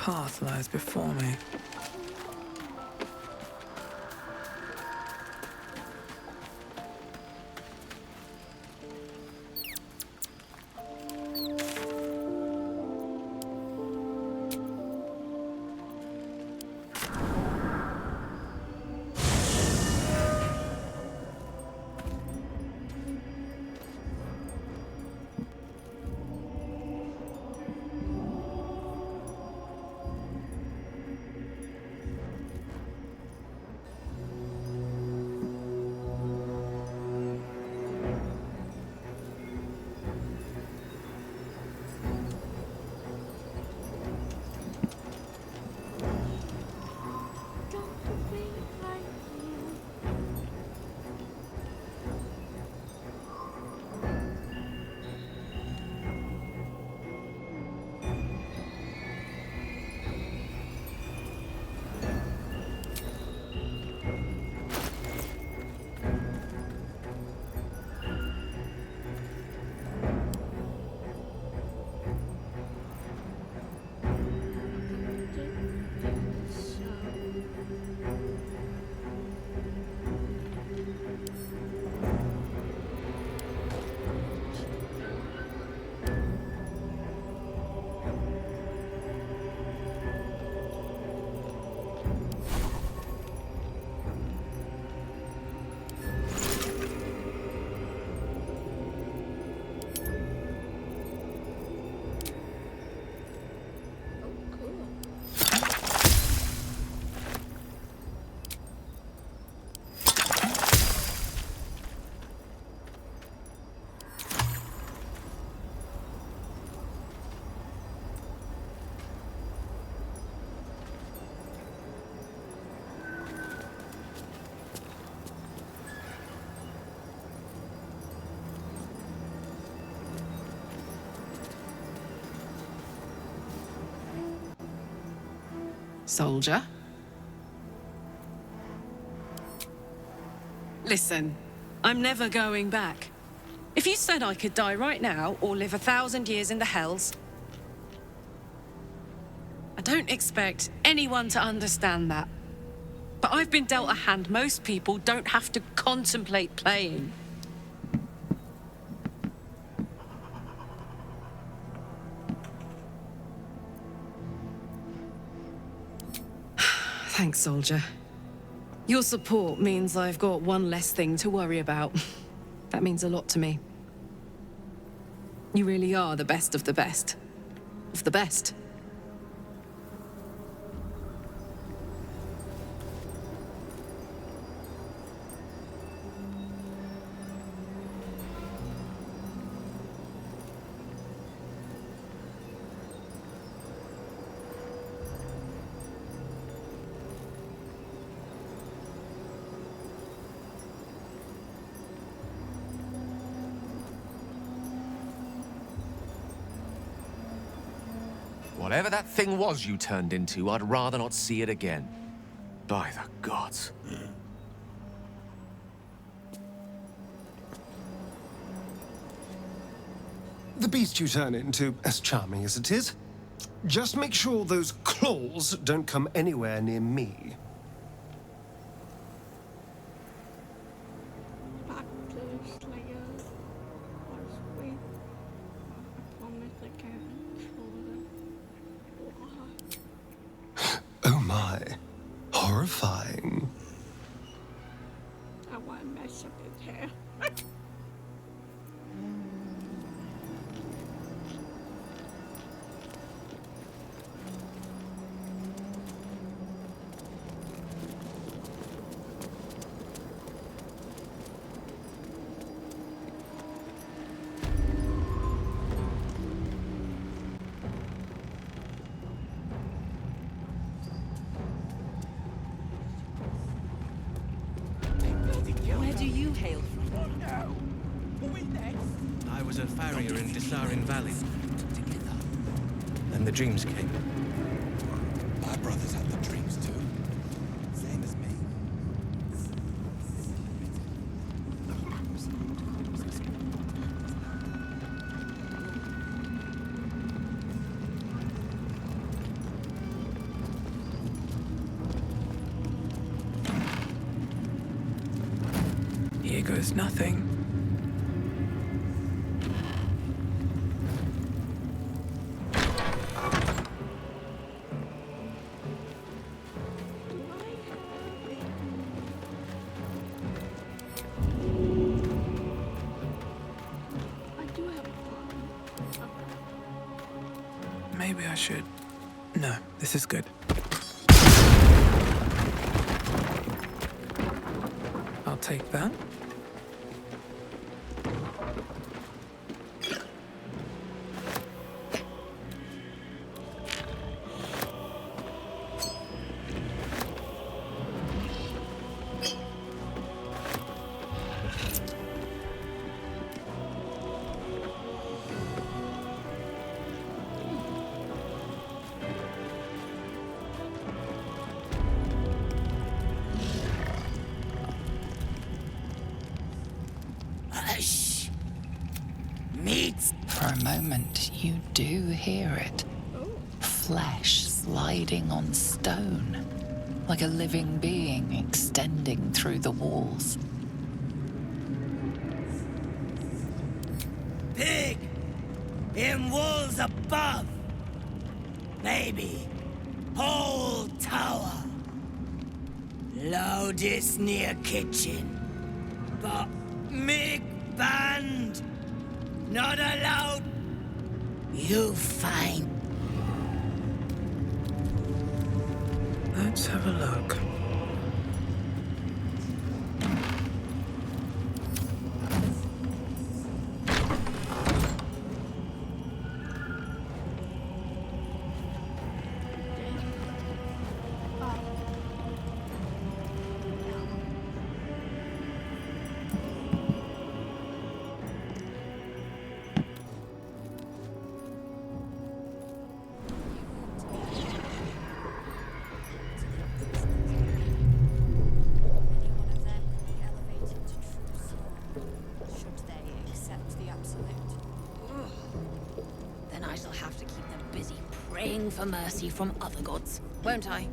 path lies before me. Soldier? Listen, I'm never going back. If you said I could die right now or live 1,000 years in the hells, I don't expect anyone to understand that. But I've been dealt a hand most people don't have to contemplate playing. Thanks, soldier. Your support means I've got one less thing to worry about. That means a lot to me. You really are the best of the best. Of the best. Whatever that thing was you turned into, I'd rather not see it again. By the gods. The beast you turn into, as charming as it is, just make sure those claws don't come anywhere near me. Oh my. Horrifying. I want to mess up his hair. Where do you hail from? Oh no! Are we next? I was a farrier in Desarin Valley. Then the dreams came. My brothers had the dreams too. Same as me. There's nothing. I do have a problem. Maybe I should. No, this is good. I'll take that. Hush! Meat! For a moment, you do hear it. Flesh sliding on stone, like a living being extending through the walls. Pig! In walls above! Maybe whole tower. Loudest near kitchen. But Mig banned. Not allowed. You find. Let's have a look. Any one of them could be elevated to true soul, should they accept the absolute. Then I shall have to keep them busy praying for mercy from other gods, won't I?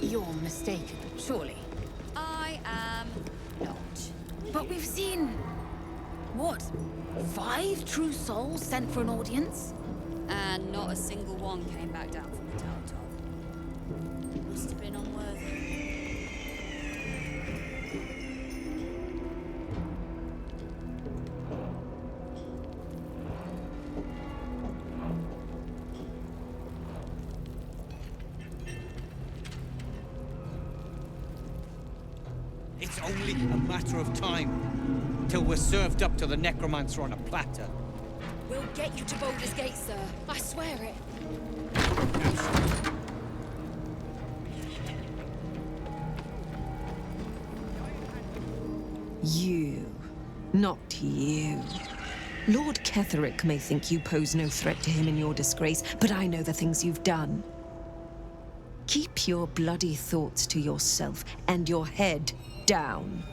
You're mistaken, surely. I am not. But we've seen... what? 5 true souls sent for an audience? And not a single one came back down from the tower top. Must have been unworthy. It's only a matter of time till we're served up to the necromancer on a platter. We'll get you to Baldur's Gate, sir. I swear it. You. Not you. Lord Ketherick may think you pose no threat to him in your disgrace, but I know the things you've done. Keep your bloody thoughts to yourself and your head down.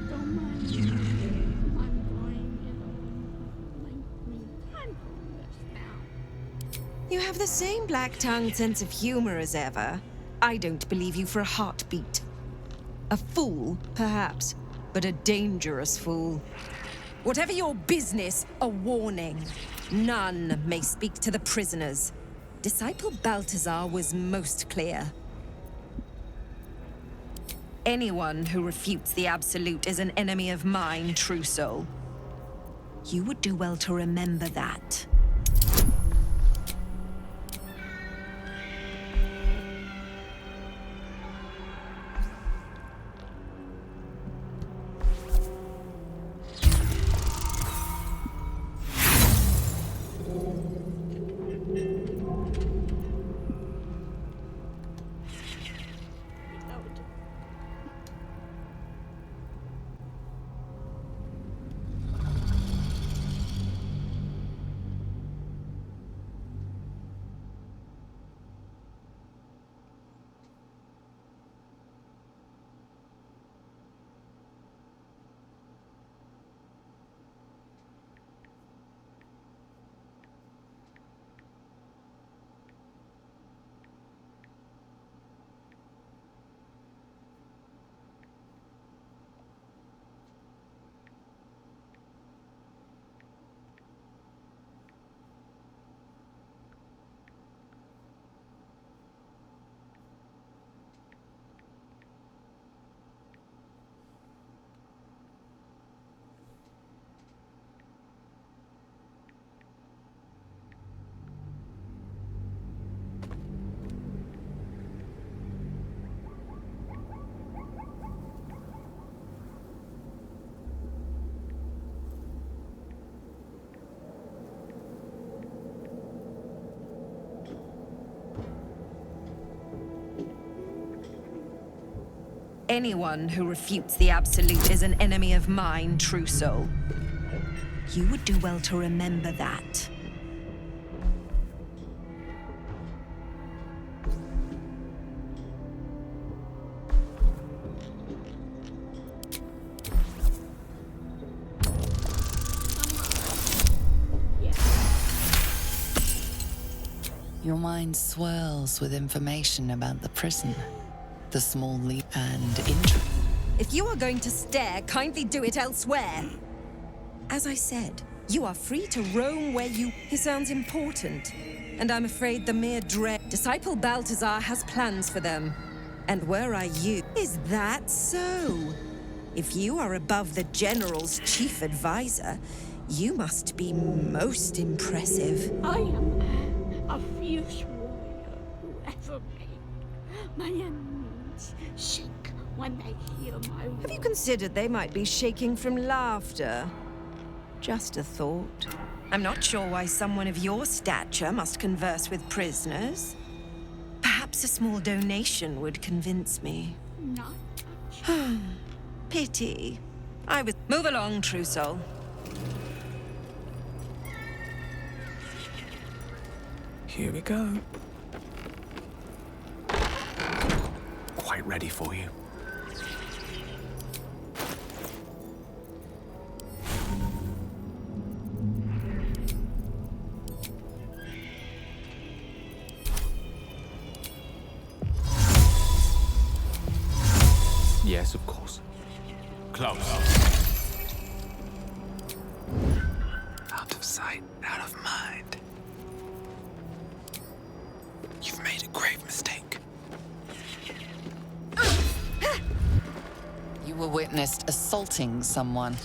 Don't mind me. I'm going in. Link me time for this now. You have the same black-tongued sense of humor as ever. I don't believe you for a heartbeat. A fool, perhaps, but a dangerous fool. Whatever your business, a warning. None may speak to the prisoners. Disciple Balthazar was most clear. Anyone who refutes the Absolute is an enemy of mine, true soul. You would do well to remember that. Anyone who refutes the absolute is an enemy of mine, true soul. You would do well to remember that. Your mind swirls with information about the prison, the small leap and intrigue. If you are going to stare, kindly do it elsewhere. As I said, you are free to roam where you... He sounds important, and I'm afraid the mere dread... Disciple Balthazar has plans for them. And were I you... Is that so? If you are above the General's chief advisor, you must be most impressive. I am a fierce warrior who ever made my enemies shake when they hear my voice. Have you considered they might be shaking from laughter? Just a thought. I'm not sure why someone of your stature must converse with prisoners. Perhaps a small donation would convince me. Not Pity. I was... Move along, true soul. Here we go. Quite ready for you. Yes, of course. Close. Out of sight, out of mind. You've made a grave mistake. You were witnessed assaulting someone.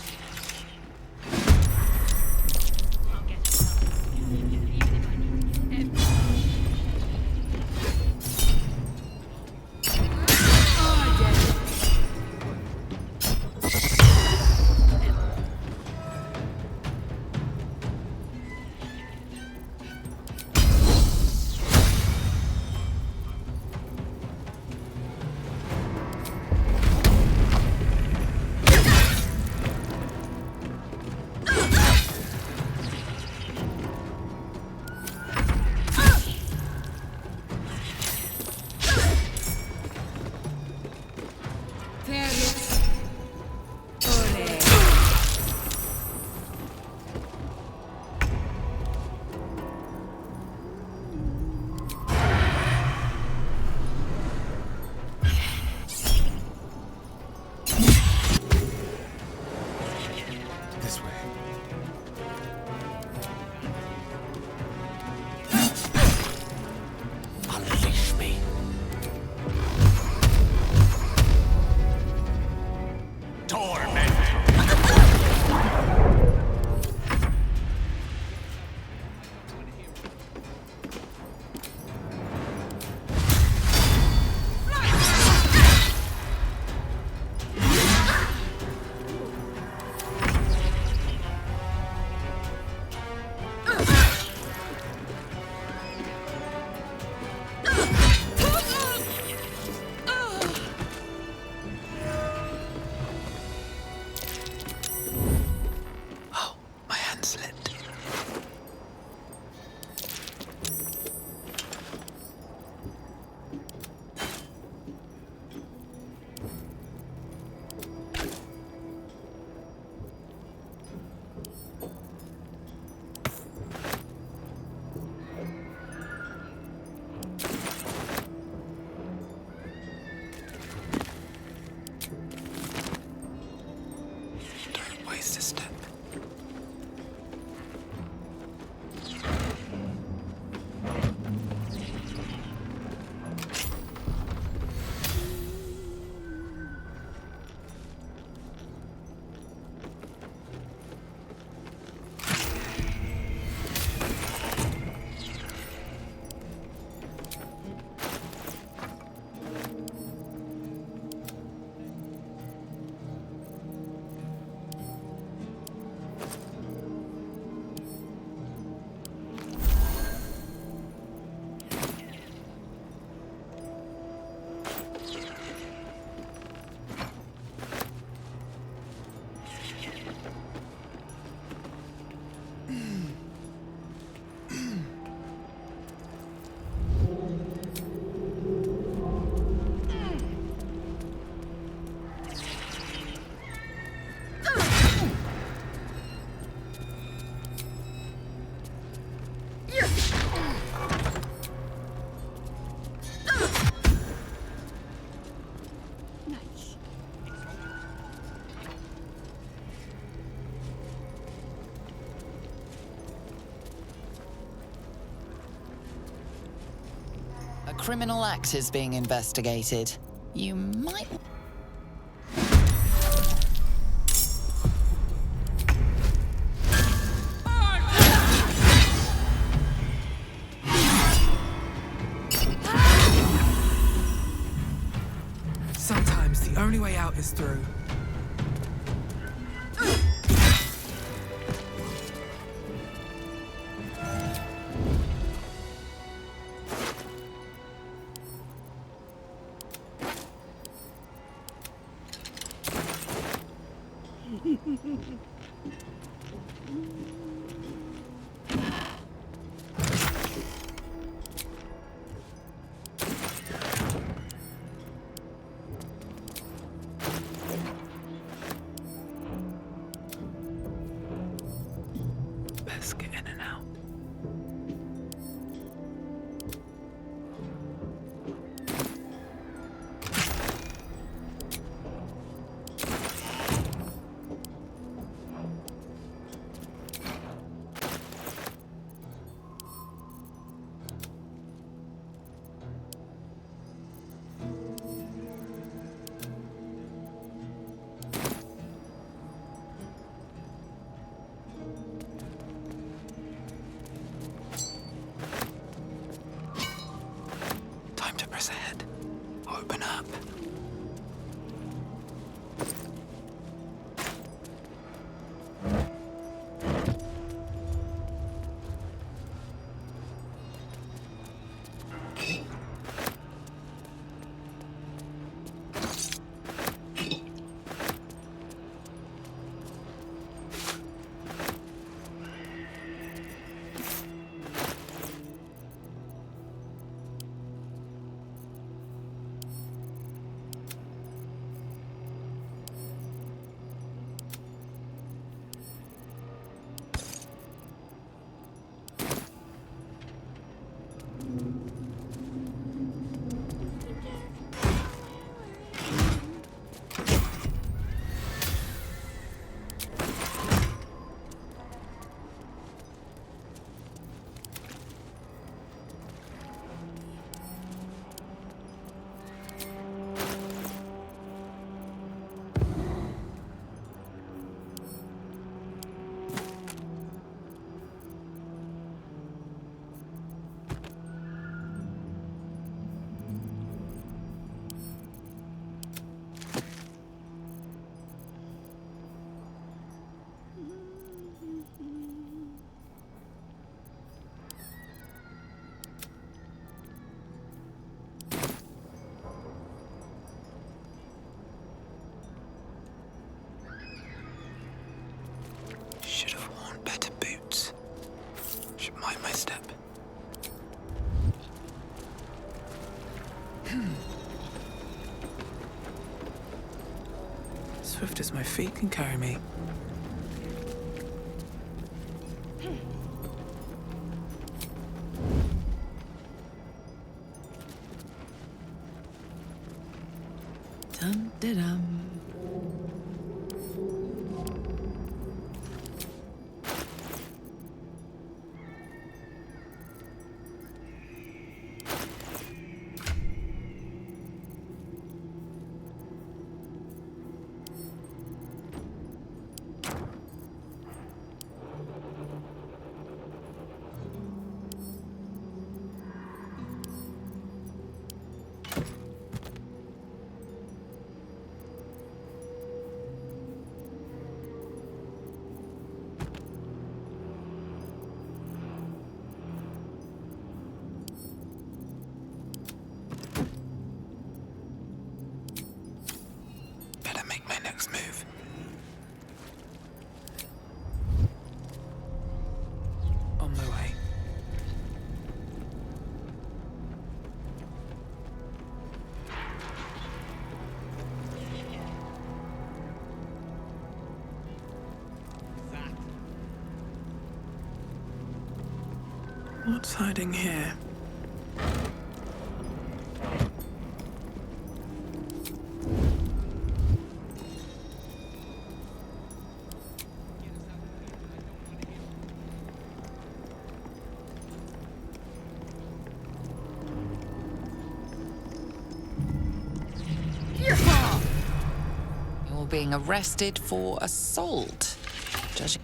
criminal act is being investigated. You might... Sometimes the only way out is through. Let's get in and out. Time to press ahead. Open up. Should have worn better boots. Should mind my step. Swift as my feet can carry me. Dum-de-dum. Better make my next move. On my way. What's hiding here? being arrested for assault. Judging.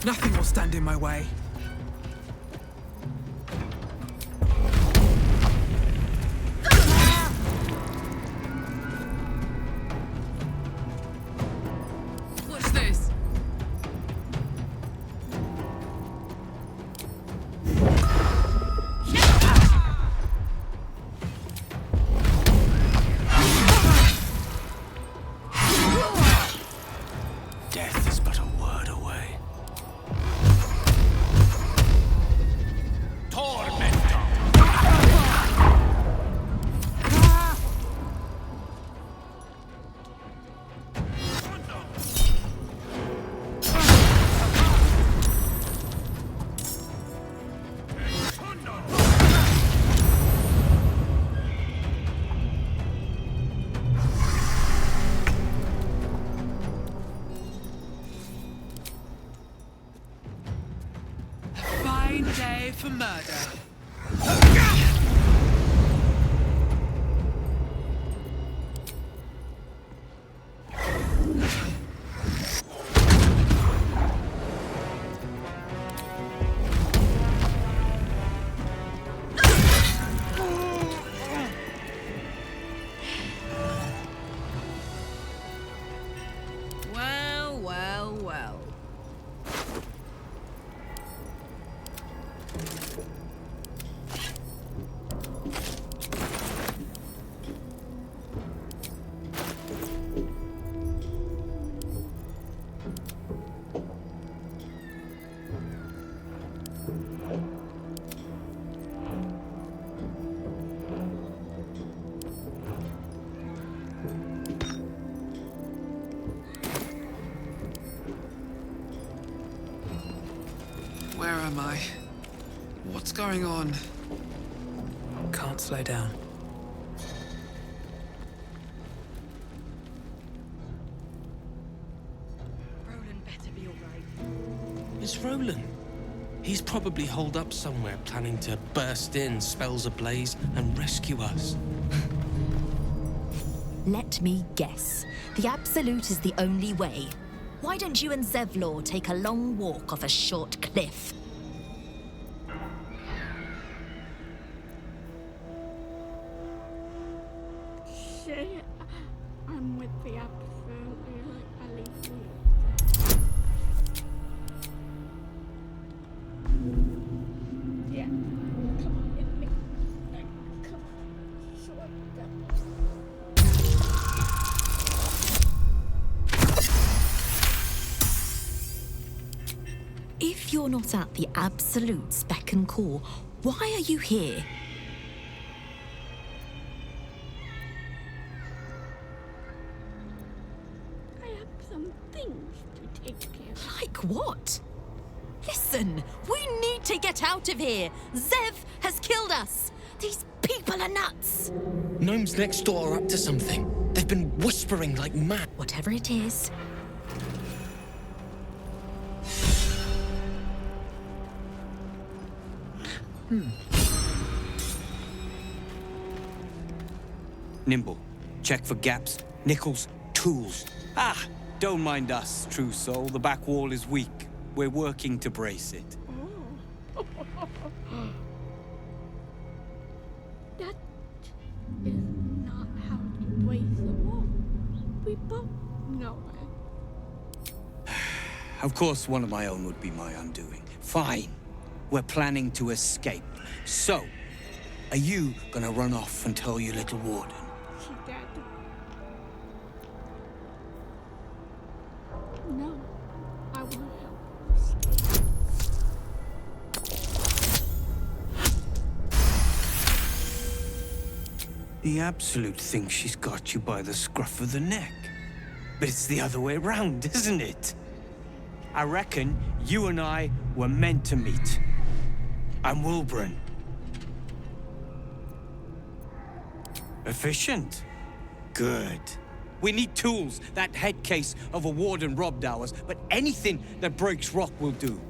Nothing will stand in my way. What's this? Death is but a word away. Fine day for murder. Well, well, well. Where am I? What's going on? Can't slow down. Roland better be alright. It's Roland. He's probably holed up somewhere, planning to burst in, spells ablaze, and rescue us. Let me guess. The Absolute is the only way. Why don't you and Zevlor take a long walk off a short cliff? Shit. I'm with the absolutely like I leave you. Yeah. Come on, hit me. Come on. Short If you're not at the Absolute's beck and call, why are you here? I have some things to take care of. Like what? Listen, we need to get out of here. Zev has killed us. These people are nuts. Gnomes next door are up to something. They've been whispering like mad. Whatever it is. Nimble, check for gaps, nickels, tools. Ah, don't mind us, true soul. The back wall is weak. We're working to brace it. Oh. That is not how you brace a wall. We both know it. Of course, one of my own would be my undoing. Fine. We're planning to escape. So, are you gonna run off and tell your little warden? She dead. No, I will help escape. The Absolute thinks she's got you by the scruff of the neck. But it's the other way around, isn't it? I reckon you and I were meant to meet. I'm Wilburn. Efficient. Good. We need tools. That head case of a warden robbed ours, but anything that breaks rock will do.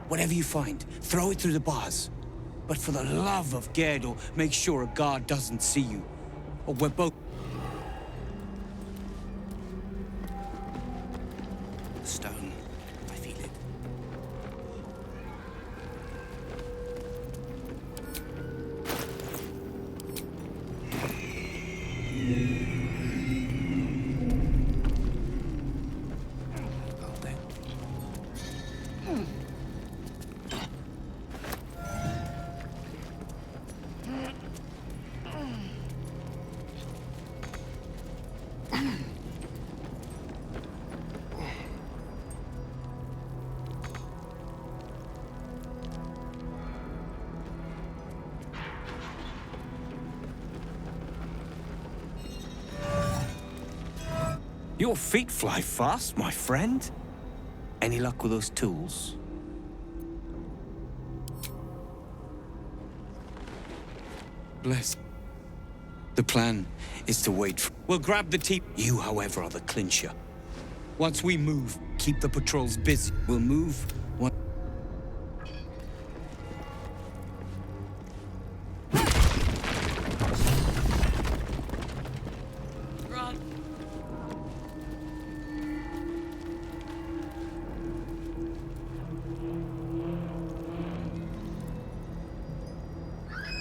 Whatever you find, throw it through the bars. But for the love of Gerdor, make sure a guard doesn't see you. Or we're both... Stone. I feel it. Your feet fly fast, my friend. Any luck with those tools? Bless. The plan Is to wait for... We'll grab the team. You, however, are the clincher. Once we move, keep the patrols busy. We'll move...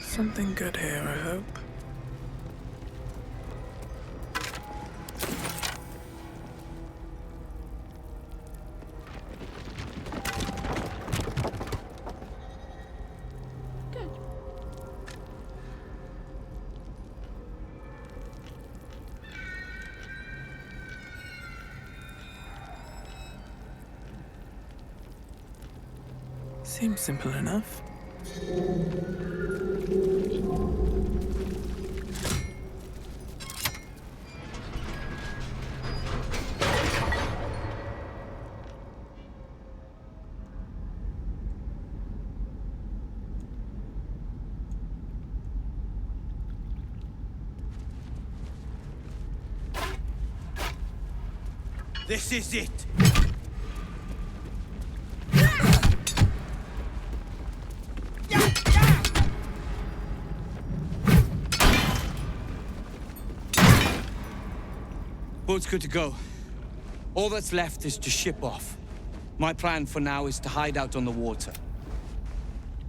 Something good here, I hope. Good. Seems simple enough. This is it! Boat's good to go. All that's left is to ship off. My plan for now is to hide out on the water.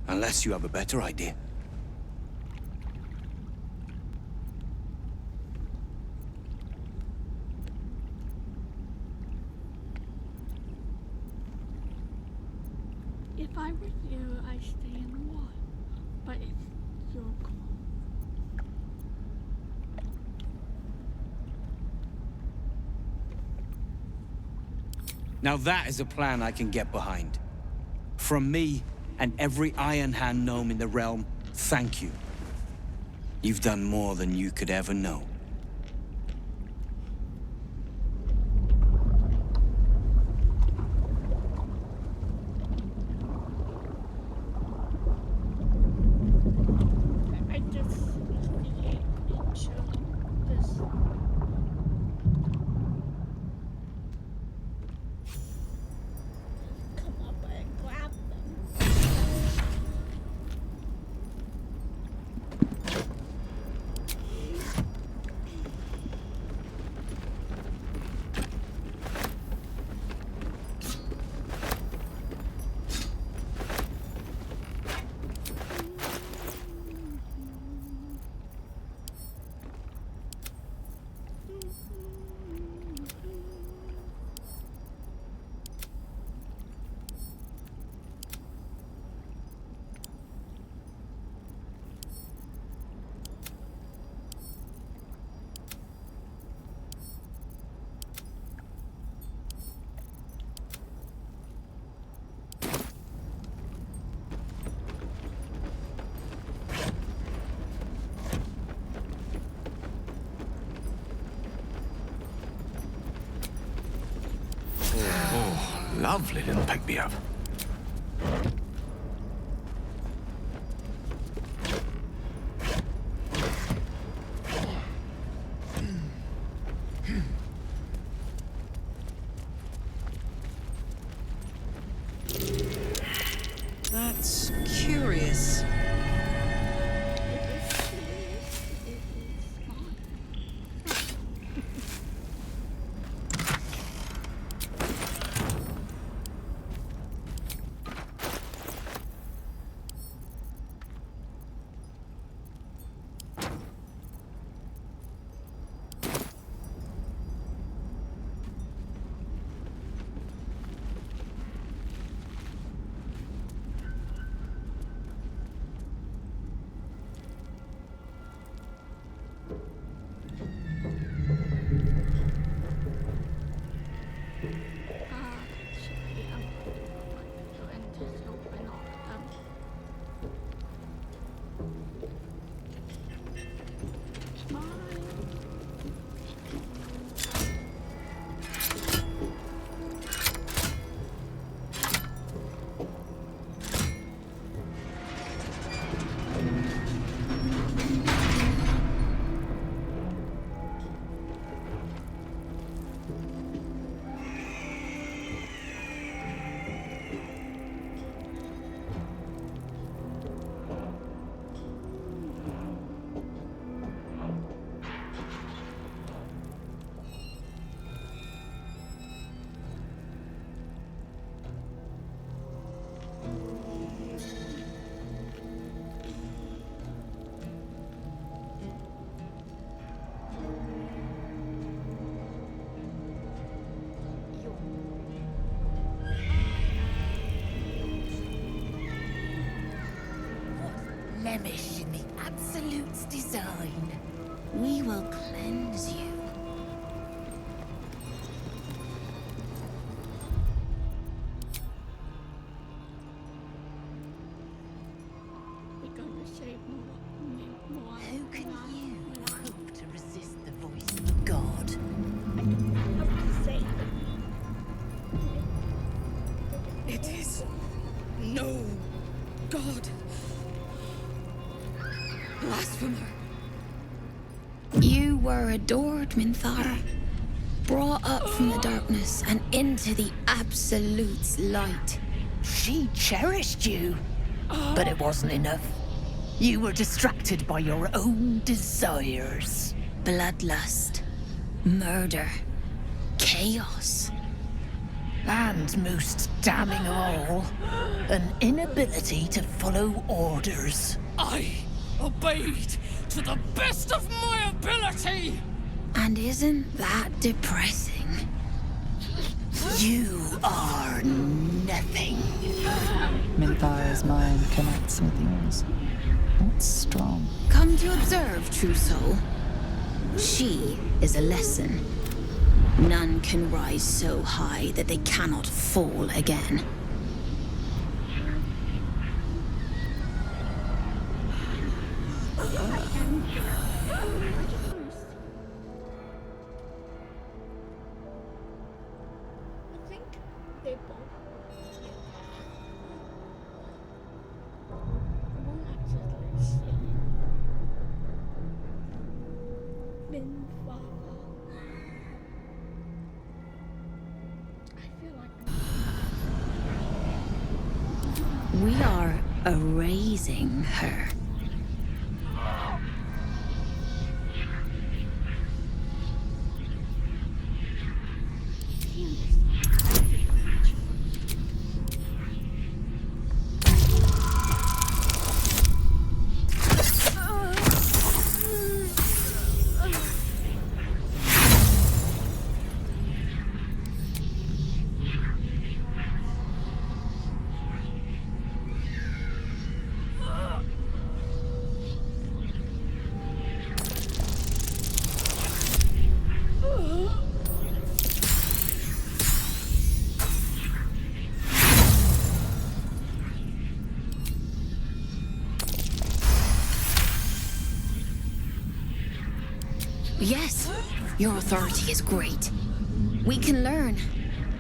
Unless you have a better idea. If I were you, I'd stay in the water. But it's your call. Now that is a plan I can get behind. From me and every Iron Hand gnome in the realm, thank you. You've done more than you could ever know. I just navigate into this. Come up and grab them. Lovely little pick-me-up. Absolute's design. We will cleanse you. We're gonna save more. How can you hope to resist the voice of God? It is no God. Blasphemer. You were adored, Minthara. Brought up from the darkness and into the Absolute's light. She cherished you, but it wasn't enough. You were distracted by your own desires. Bloodlust, murder, chaos. And most damning of all, an inability to follow orders. I obeyed to the best of my ability! And isn't that depressing? You are nothing. Minthara's mind connects with yours. It's strong. Come to observe, true soul. She is a lesson. None can rise so high that they cannot fall again. I think they both. One actually seen Minthara. I feel like We are erasing her. Yes, your authority is great. We can learn,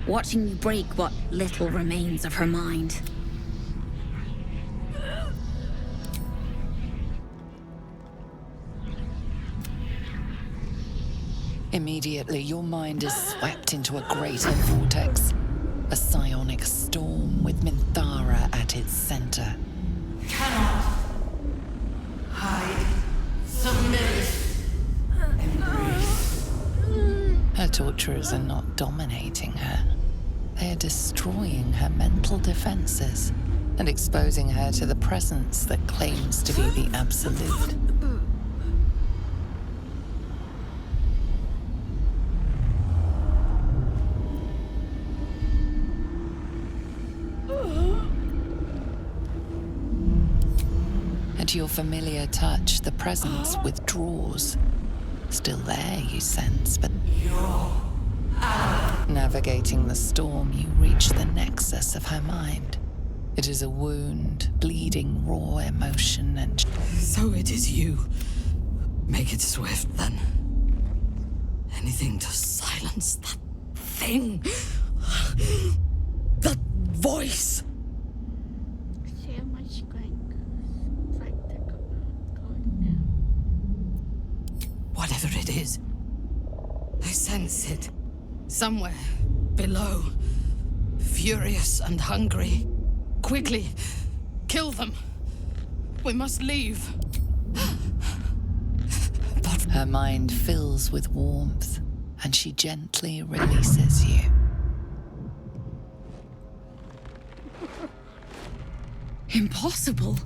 watching you break what little remains of her mind. Immediately, your mind is swept into a greater vortex. A psionic storm with Minthara at its center. Cannot hide. Submit. Embrace. Her torturers are not dominating her. They are destroying her mental defenses and exposing her to the presence that claims to be the Absolute. At your familiar touch, the presence withdraws. Still there, you sense, but navigating the storm, you reach the nexus of her mind. It is a wound, bleeding raw emotion and... So it is you. Make it swift, then. Anything to silence that thing. That voice. share my strength. Fight the God now. Whatever it is, I sense it. Somewhere below. Furious and hungry. Quickly, kill them. We must leave. Her mind fills with warmth, and she gently releases you. Impossible.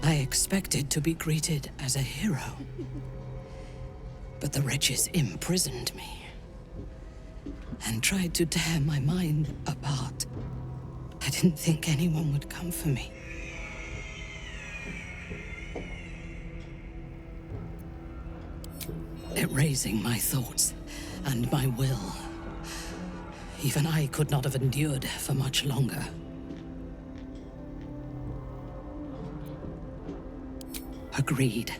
I expected to be greeted as a hero. But the wretches imprisoned me and tried to tear my mind apart. I didn't think anyone would come for me. Erasing my thoughts and my will. Even I could not have endured for much longer. Agreed.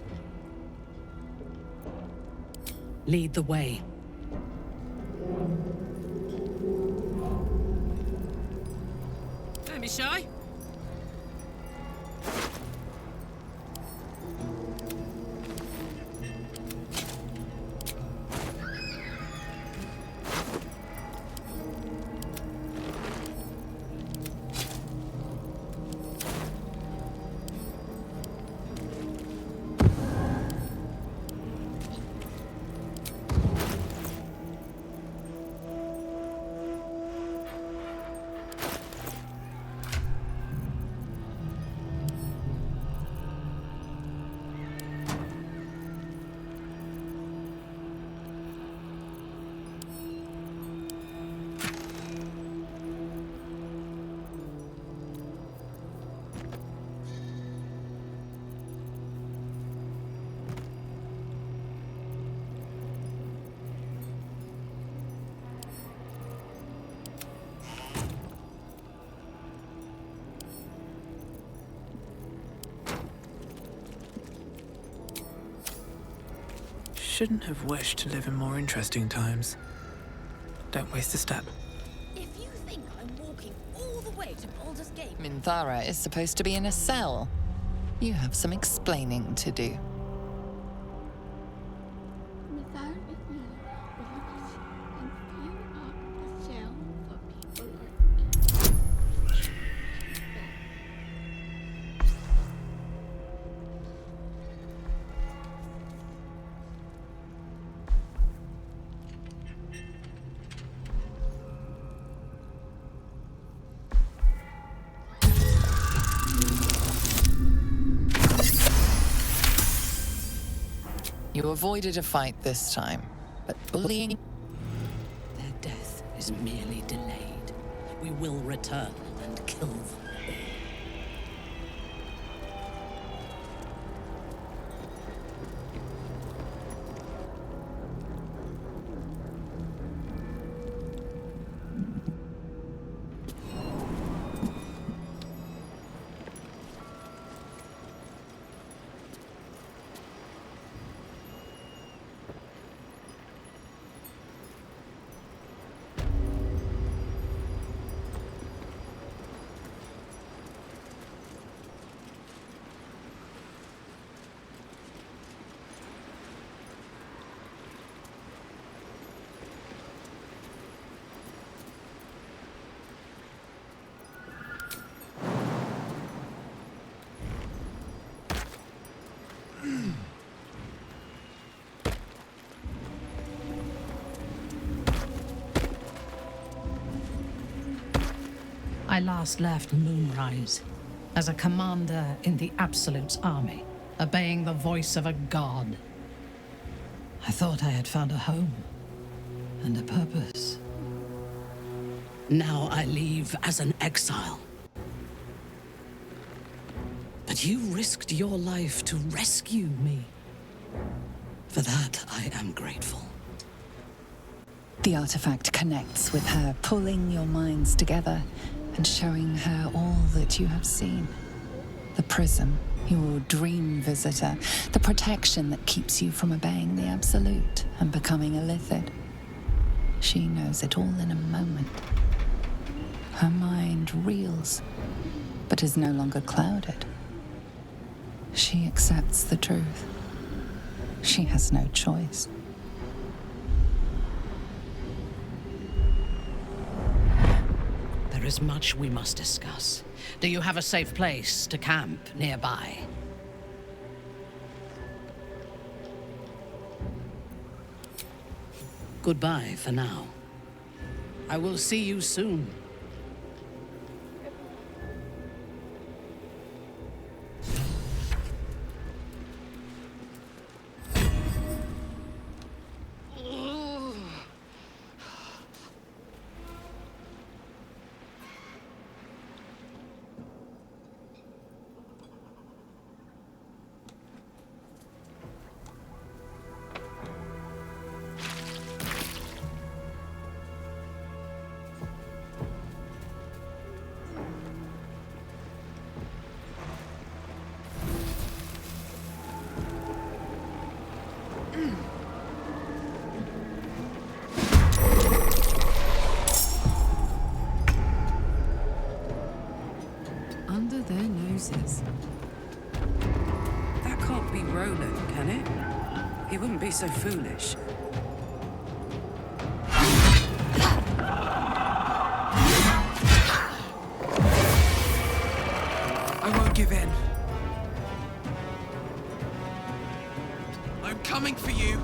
Lead the way. Don't be shy. Shouldn't have wished to live in more interesting times. Don't waste a step. If you think I'm walking all the way to Baldur's Gate... Minthara is supposed to be in a cell. You have some explaining to do. Without with me, religious and stand up a cell for people like You avoided a fight this time, but bullying... Their death is merely delayed. We will return and kill them. I last left Moonrise as a commander in the Absolute's army, obeying the voice of a god. I thought I had found a home and a purpose. Now I leave as an exile. But you risked your life to rescue me. For that, I am grateful. The artifact connects with her, pulling your minds together and showing her all that you have seen. The prism, your dream visitor, the protection that keeps you from obeying the Absolute and becoming a Lithid. She knows it all in a moment. Her mind reels, but is no longer clouded. She accepts the truth. She has no choice. There is much we must discuss. Do you have a safe place to camp nearby? Goodbye for now. I will see you soon. Ronan, can it? He wouldn't be so foolish. I won't give in. I'm coming for you.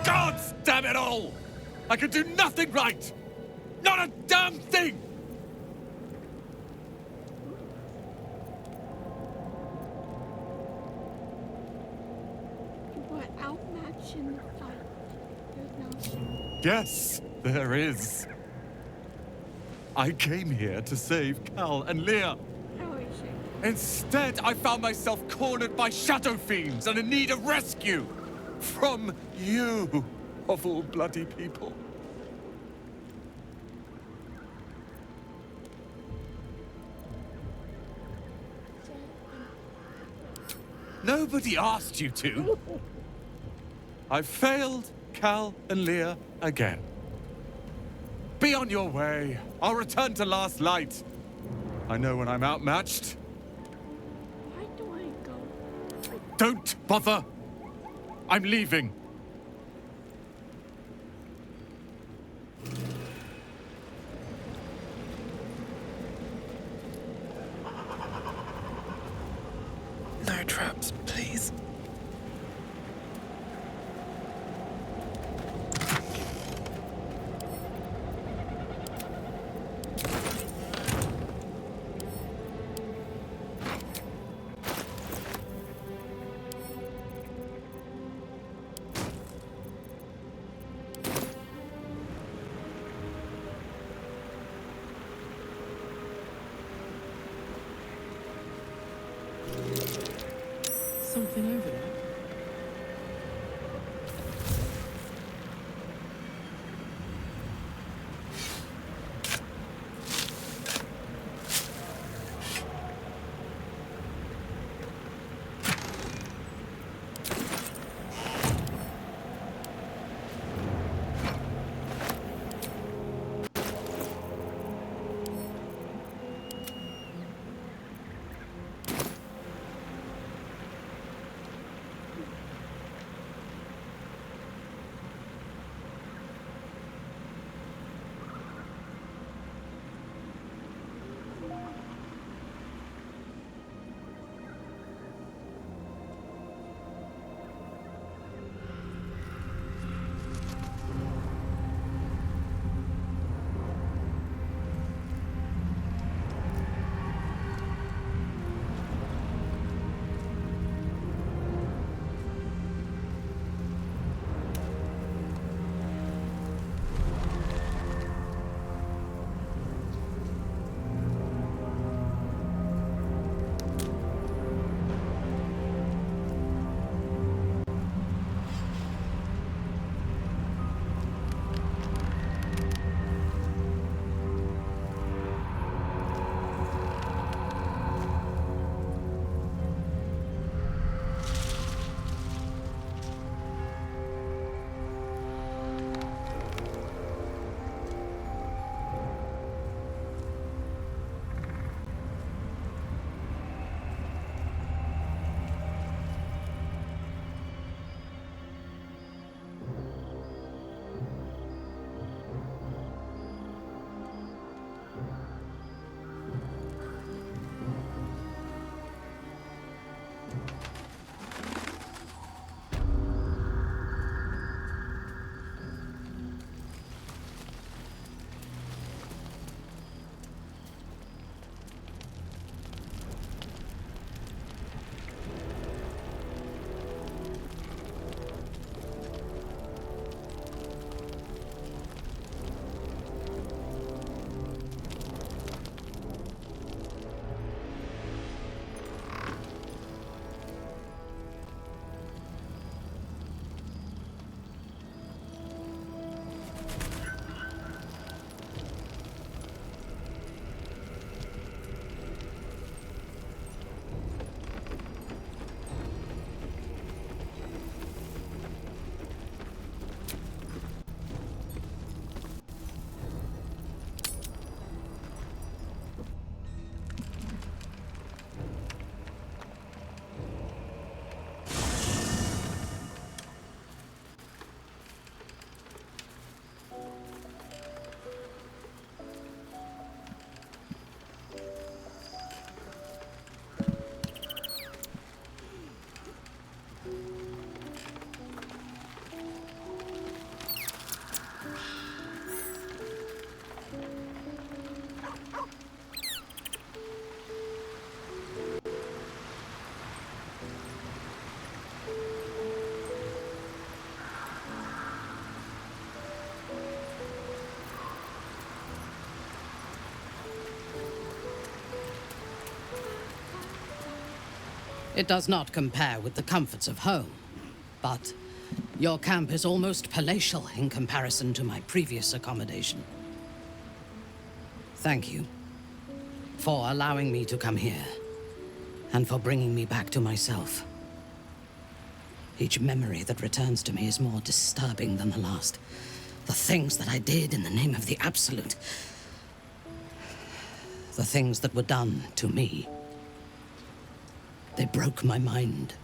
Gods damn it all! I can do nothing right! Not a damn thing! You were outmatched in the fight. There's no Yes, there is. I came here to save Cal and Leah. How is it? Instead, I found myself cornered by shadow fiends and in need of rescue. From you, of all bloody people. Nobody asked you to. I failed Cal and Leah again. Be on your way. I'll return to Last Light. I know when I'm outmatched. Why do I go? Don't bother. I'm leaving. No traps, please. Something over there. It does not compare with the comforts of home, but your camp is almost palatial in comparison to my previous accommodation. Thank you for allowing me to come here, and for bringing me back to myself. Each memory that returns to me is more disturbing than the last. The things that I did in the name of the Absolute. The things that were done to me. They broke my mind.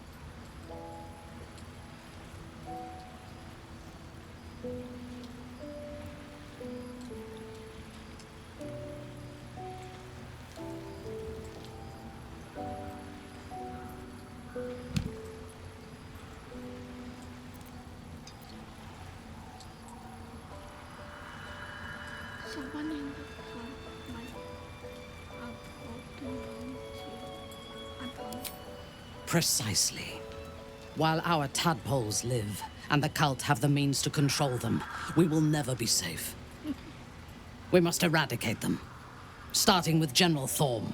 Someone in the front might have broken into Precisely. While our tadpoles live, and the cult have the means to control them, we will never be safe. We must eradicate them. Starting with General Thorm.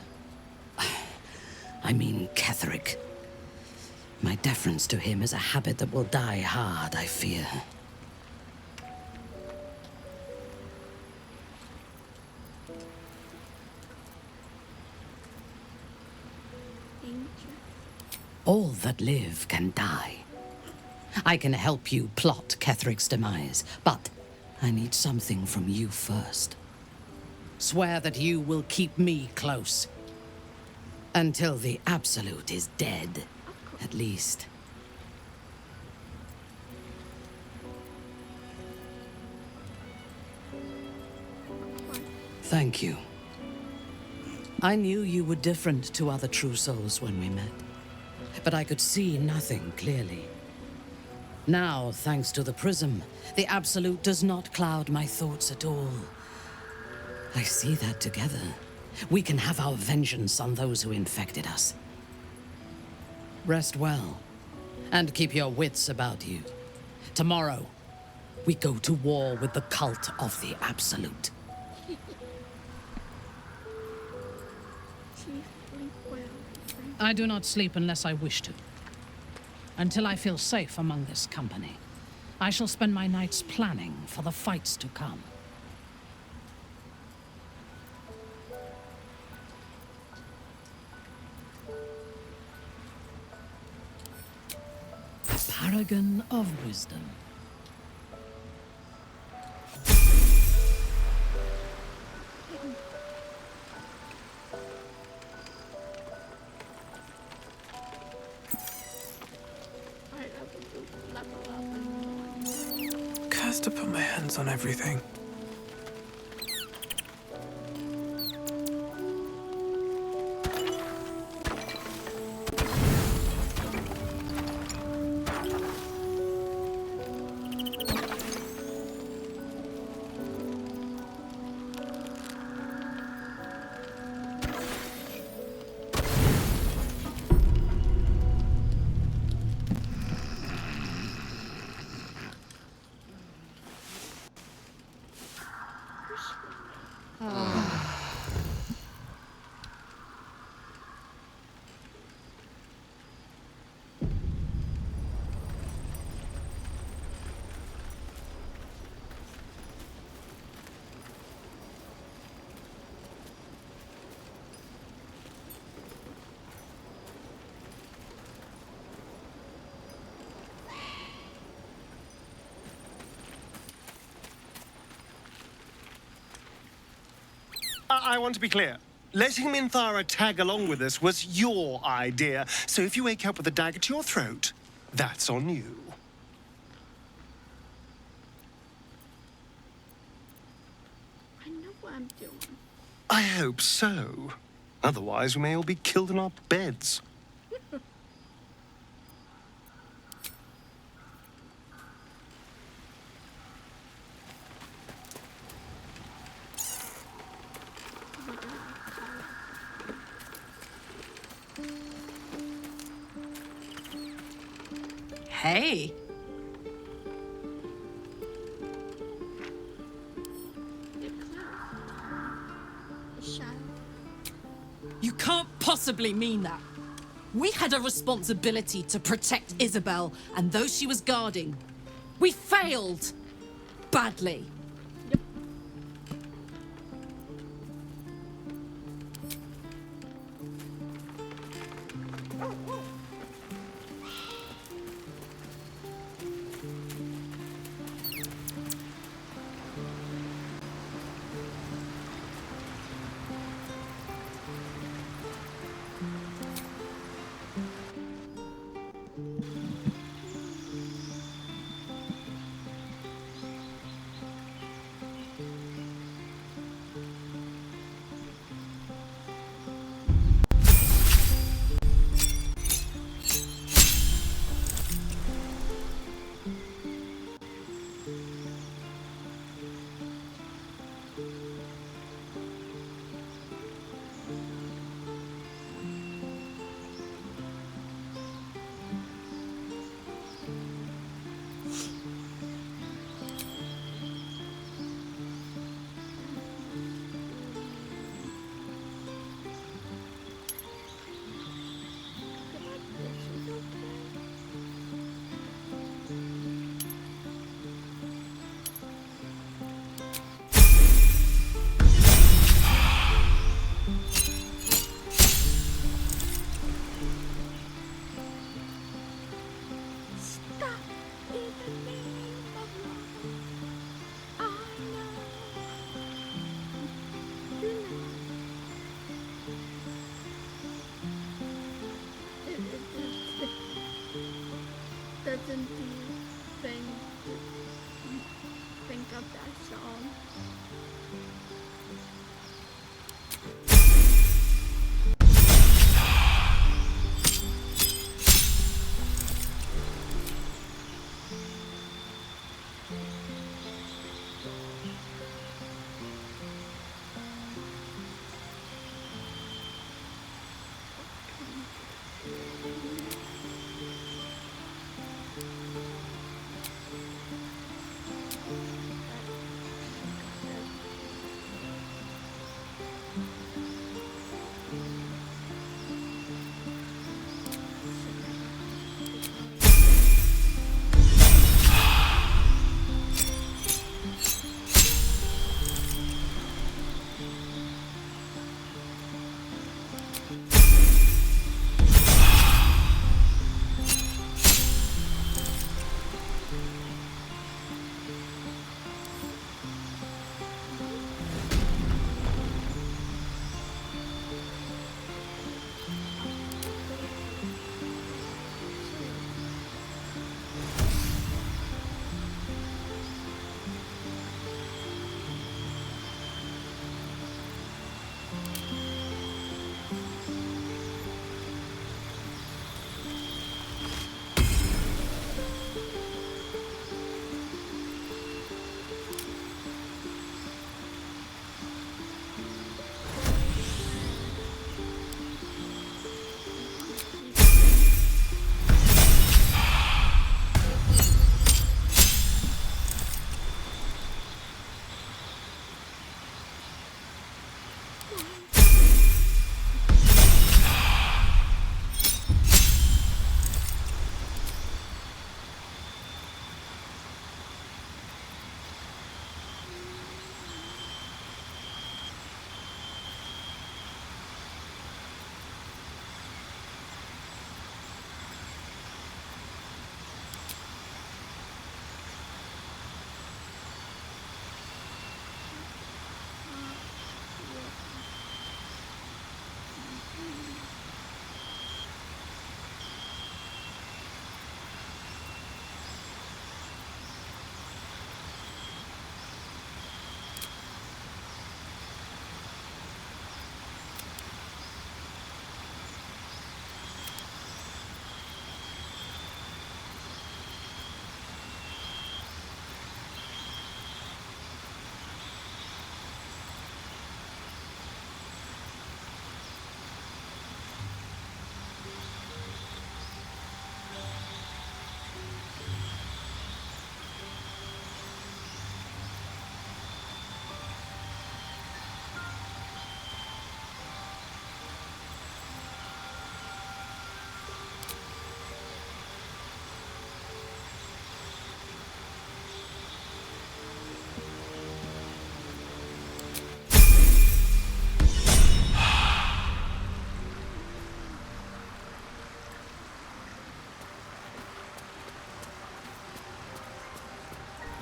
I mean Ketheric. My deference to him is a habit that will die hard, I fear. All that live can die. I can help you plot Ketheric's demise, but I need something from you first. Swear that you will keep me close. Until the Absolute is dead, at least. Thank you. I knew you were different to other true souls when we met, but I could see nothing clearly. Now, thanks to the prism, the Absolute does not cloud my thoughts at all. I see that together, we can have our vengeance on those who infected us. Rest well, and keep your wits about you. Tomorrow, we go to war with the cult of the Absolute. I do not sleep unless I wish to. Until I feel safe among this company, I shall spend my nights planning for the fights to come. Paragon of wisdom. Cursed to put my hands on everything. I want to be clear. Letting Minthara tag along with us was your idea, so if you wake up with a dagger to your throat, that's on you. I know what I'm doing. I hope so. Otherwise, we may all be killed in our beds. Hey. You can't possibly mean that. We had a responsibility to protect Isabel and those she was guarding. We failed. Badly.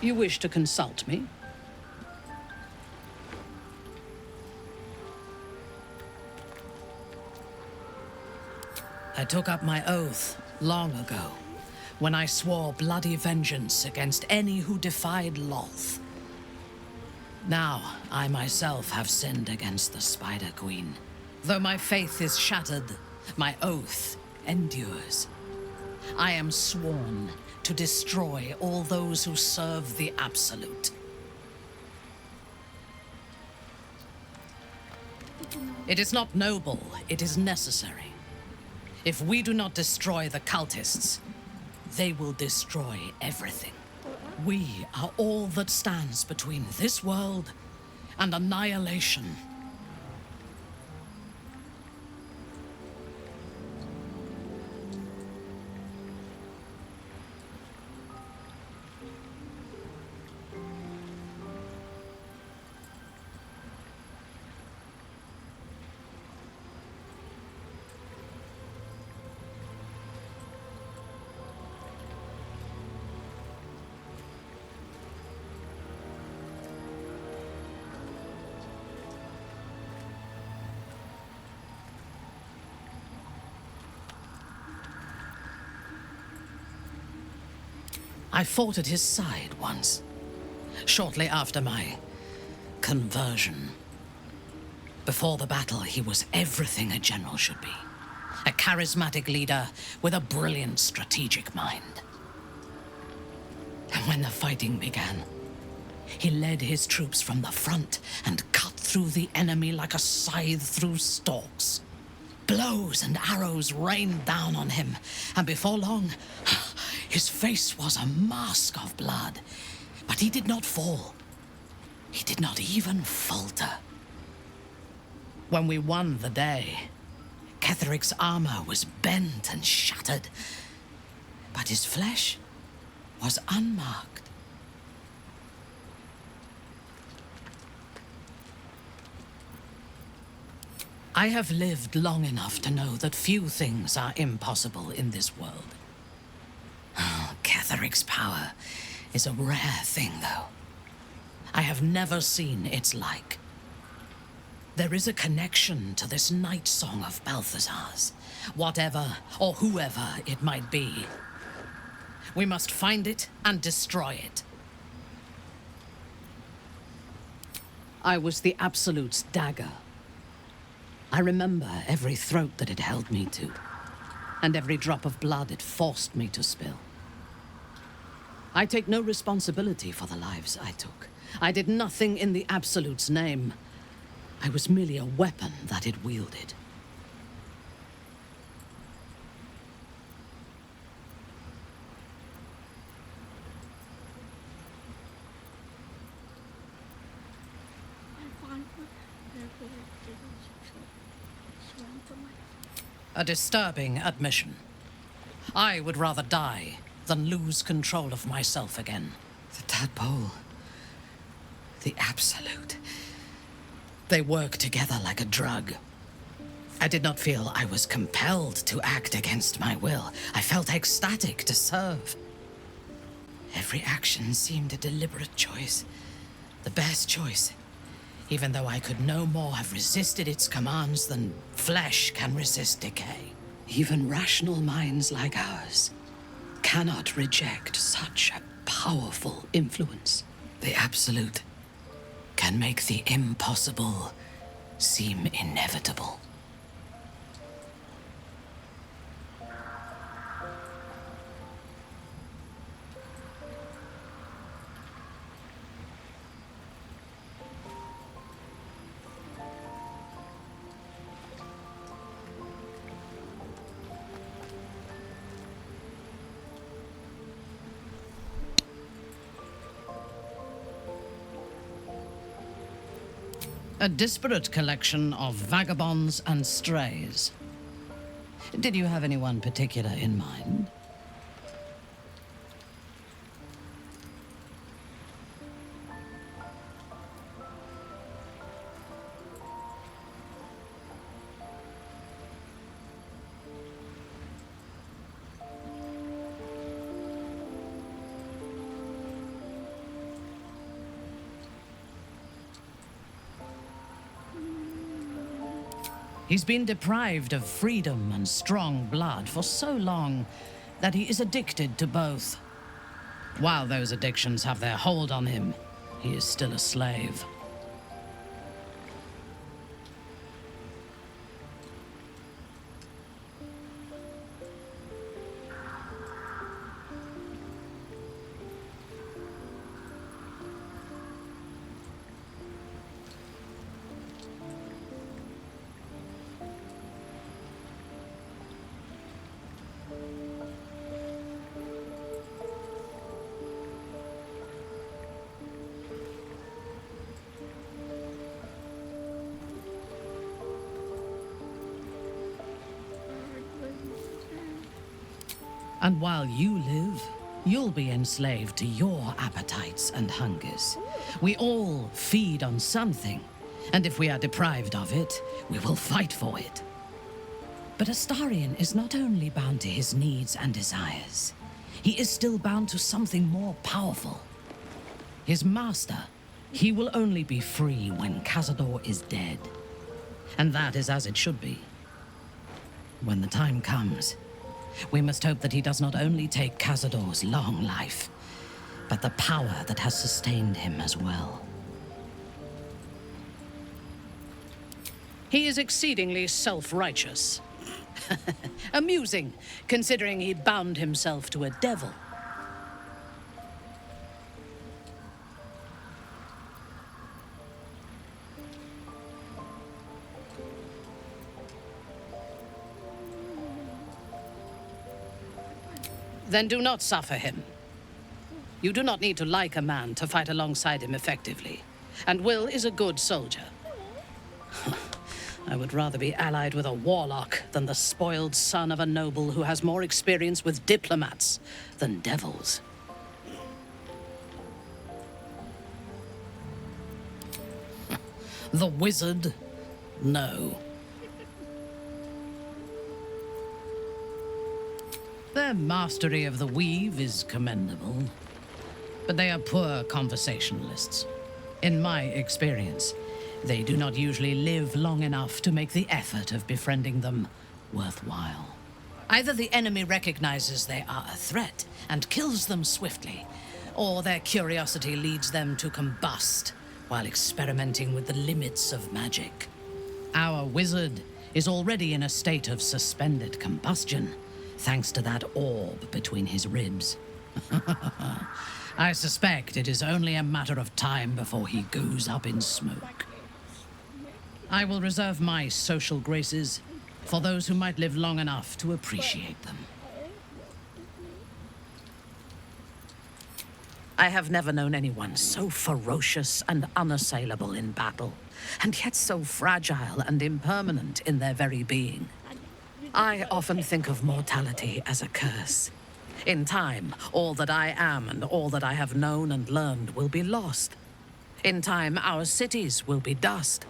You wish to consult me? I took up my oath long ago, when I swore bloody vengeance against any who defied Loth. Now, I myself have sinned against the Spider Queen. Though my faith is shattered, my oath endures. I am sworn to destroy all those who serve the Absolute. It is not noble, it is necessary. If we do not destroy the cultists, they will destroy everything. We are all that stands between this world and annihilation. I fought at his side once, shortly after my conversion. Before the battle, he was everything a general should be. A charismatic leader with a brilliant strategic mind. And when the fighting began, he led his troops from the front and cut through the enemy like a scythe through stalks. Blows and arrows rained down on him, and before long, his face was a mask of blood. But he did not fall. He did not even falter. When we won the day, Ketheric's armor was bent and shattered, but his flesh was unmarked. I have lived long enough to know that few things are impossible in this world. Oh, Ketheric's power is a rare thing, though. I have never seen its like. There is a connection to this night song of Balthazar's, whatever or whoever it might be. We must find it and destroy it. I was the Absolute's dagger. I remember every throat that it held me to, and every drop of blood it forced me to spill. I take no responsibility for the lives I took. I did nothing in the Absolute's name. I was merely a weapon that it wielded. A disturbing admission. I would rather die than lose control of myself again. The tadpole. The Absolute. They work together like a drug. I did not feel I was compelled to act against my will. I felt ecstatic to serve. Every action seemed a deliberate choice. The best choice. Even though I could no more have resisted its commands than flesh can resist decay. Even rational minds like ours cannot reject such a powerful influence. The Absolute can make the impossible seem inevitable. A disparate collection of vagabonds and strays. Did you have anyone particular in mind? He's been deprived of freedom and strong blood for so long that he is addicted to both. While those addictions have their hold on him, he is still a slave. And while you live, you'll be enslaved to your appetites and hungers. We all feed on something, and if we are deprived of it, we will fight for it. But Astarion is not only bound to his needs and desires, he is still bound to something more powerful. His master, he will only be free when Cazador is dead. And that is as it should be. When the time comes, we must hope that he does not only take Cazador's long life, but the power that has sustained him as well. He is exceedingly self-righteous. Amusing, considering he bound himself to a devil. Then do not suffer him. You do not need to like a man to fight alongside him effectively. And Will is a good soldier. I would rather be allied with a warlock than the spoiled son of a noble who has more experience with diplomats than devils. The wizard? No. Their mastery of the weave is commendable, but they are poor conversationalists. In my experience, they do not usually live long enough to make the effort of befriending them worthwhile. Either the enemy recognizes they are a threat and kills them swiftly, or their curiosity leads them to combust while experimenting with the limits of magic. Our wizard is already in a state of suspended combustion, thanks to that orb between his ribs. I suspect it is only a matter of time before he goes up in smoke. I will reserve my social graces for those who might live long enough to appreciate them. I have never known anyone so ferocious and unassailable in battle, and yet so fragile and impermanent in their very being. I often think of mortality as a curse. In time, all that I am and all that I have known and learned will be lost. In time, our cities will be dust.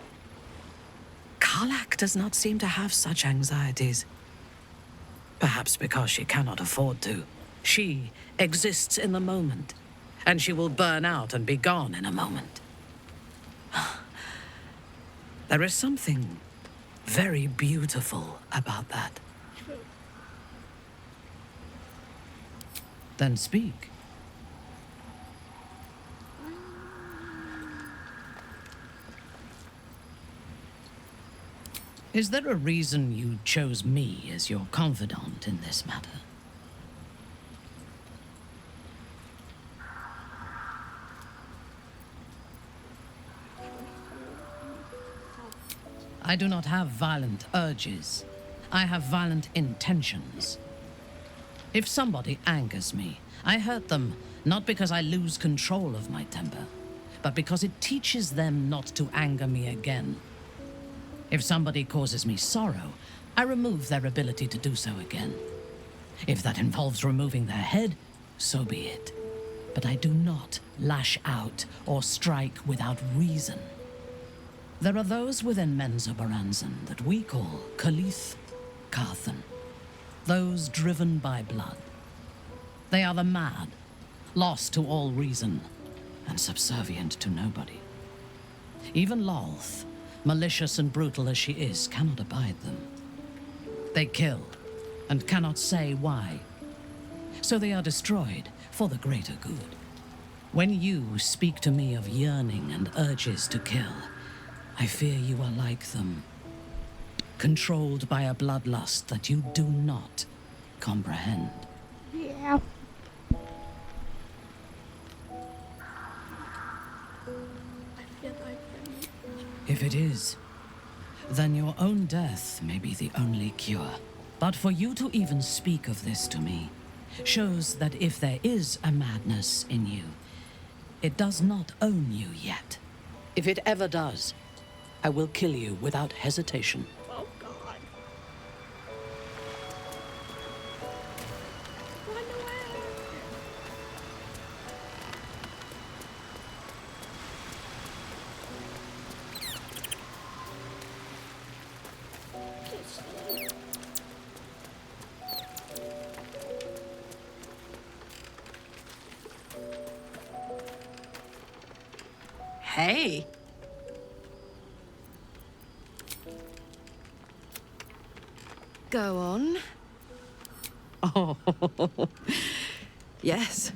Karlach does not seem to have such anxieties. Perhaps because she cannot afford to. She exists in the moment, and she will burn out and be gone in a moment. There is something very beautiful about that. Then speak. Is there a reason you chose me as your confidant in this matter? I do not have violent urges. I have violent intentions. If somebody angers me, I hurt them not because I lose control of my temper, but because it teaches them not to anger me again. If somebody causes me sorrow, I remove their ability to do so again. If that involves removing their head, so be it. But I do not lash out or strike without reason. There are those within Menzoberranzan that we call Khalith Carthan, those driven by blood. They are the mad, lost to all reason, and subservient to nobody. Even Lolth, malicious and brutal as she is, cannot abide them. They kill, and cannot say why. So they are destroyed for the greater good. When you speak to me of yearning and urges to kill, I fear you are like them, controlled by a bloodlust that you do not comprehend. Yeah. I feel like If it is, then your own death may be the only cure. But for you to even speak of this to me shows that if there is a madness in you, it does not own you yet. If it ever does, I will kill you without hesitation. Oh God. Run away. Hey. Go on. Oh, yes.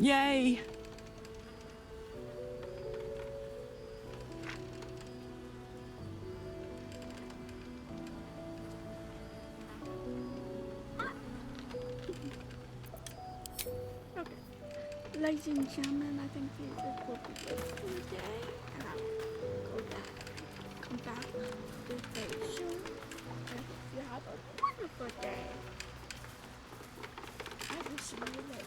Yay! Okay. Ladies and gentlemen, I think this will be it for today. And I will come back very soon. And you have a wonderful day. I will see you later.